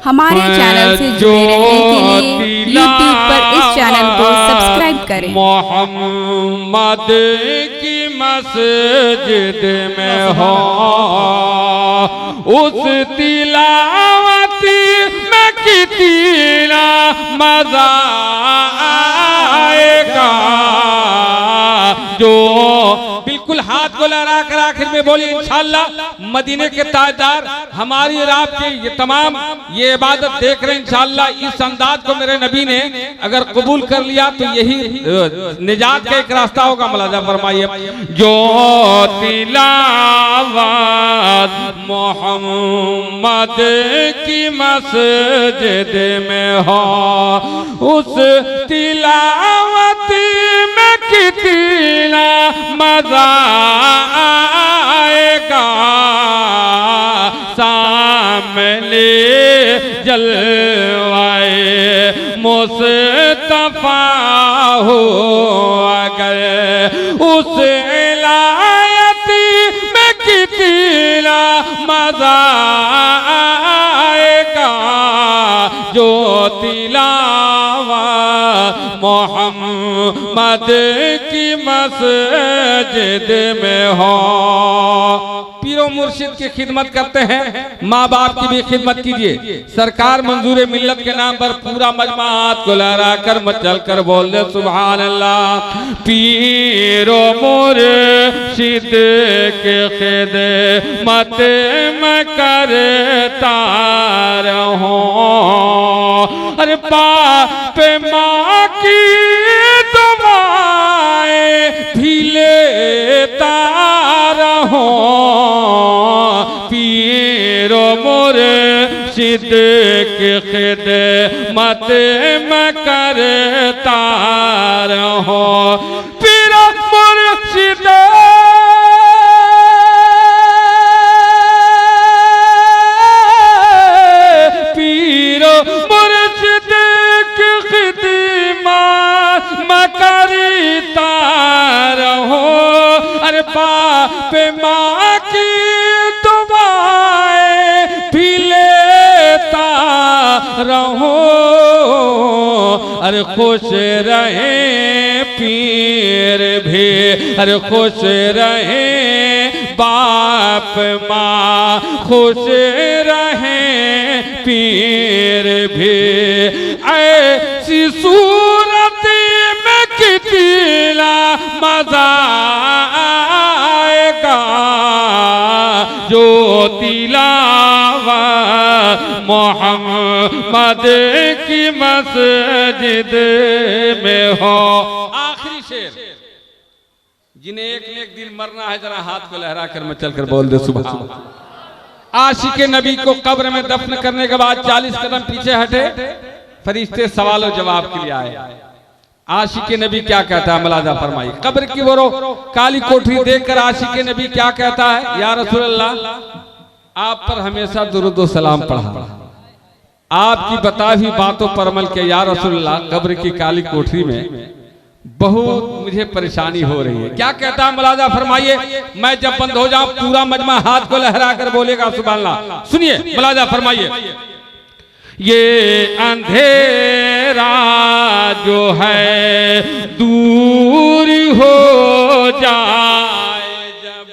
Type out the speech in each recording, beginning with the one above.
हमारे चैनल से जुड़े रहने के लिए यूट्यूब पर इस चैनल को सब्सक्राइब करें। मोहम्मद की मस्जिद में हो उस तिलावत में कितना मजा आएगा। जो बिल्कुल हाथ को लहरा कर आखिर में बोली इंशाअल्लाह मदीने के ताजदार हमारी और आपके ये तमाम ये इबादत देख रहे हैं इंशाअल्लाह इस अंदाज को मेरे नबी ने अगर कबूल कर लिया तो यही निजात का एक रास्ता होगा। मुलाजा फरमाइए जो तिलावत मोहम्मद की मस्जिद में हो उस तिलावत में कितना मजा आएगा। सामने जलवाए मुस्तफा हो अगर उस इलायत में कितना मजा आएगा। जो तिलावत मोहम्मद की मस्जिद में हो। पीरो मुर्शिद की खिदमत करते हैं, माँ बाप की भी खिदमत कीजिए। सरकार मंजूर मिल्लत के नाम पर पूरा मजमा हाथ को लहरा कर मचल कर बोल दे सुभान अल्लाह। पीरो मुर्शिद के खिदमत में करता रहूं। अरे बाप माँ की दुआएं भी लेता रहूं। पीरो मुर्शिद के खिदमत में करता रहूं। पीरो मुर्शिद पीरो मुर्शिद की खिदमत में करता रहूं। अरे बाप माँ की दुआएं भी लेता रहूं। अरे खुश रहे पीर भी अरे खुश रहे बाप माँ खुश रहे पीर भी। ऐसी सूरत में कितना मजा आएगा। जो तिलावत मोहम्मद की मस्जिद में हो। आखिरी शेर जिन्हें एक न एक दिन मरना है जरा हाथ को लहरा कर मैं चल कर बोल दे सुभान अल्लाह। आशिके नबी को कब्र में दफन करने के बाद 40 कदम पीछे हटे फरिश्ते सवाल और जवाब के लिए आए। आशिके नबी क्या कहता है मुलाजा फरमाइए। कब्र की वो काली कोठरी देखकर आशिके नबी क्या कहता है। या रसूल अल्लाह आप पर हमेशा दुरूद व सलाम पढ़ा, आपकी बताई हुई बातों पर अमल किया। या रसूल अल्लाह कब्र की काली कोठरी में बहुत मुझे परेशानी हो रही है। क्या कहता है मुलाजा फरमाइए। मैं जब बंद हो जाऊं पूरा मजमा हाथ को लहरा कर बोलेगा सुभान अल्लाह। सुनिए मुलाजा फरमाइए। ये अंधेरा जो है दूर हो जाए जब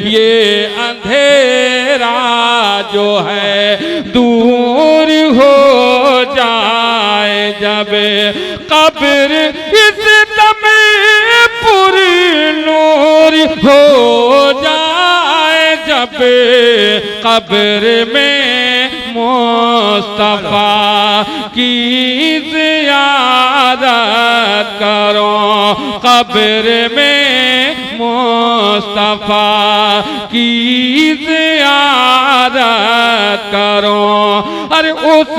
ये अंधेरा जो है दूर हो जाए जब कब्र इस दम पुर नूर हो जाए जब कब्र में मुस्तफा की ज़ियारत करो। कब्र में मुस्तफा की ज़ियारत करो। अरे उस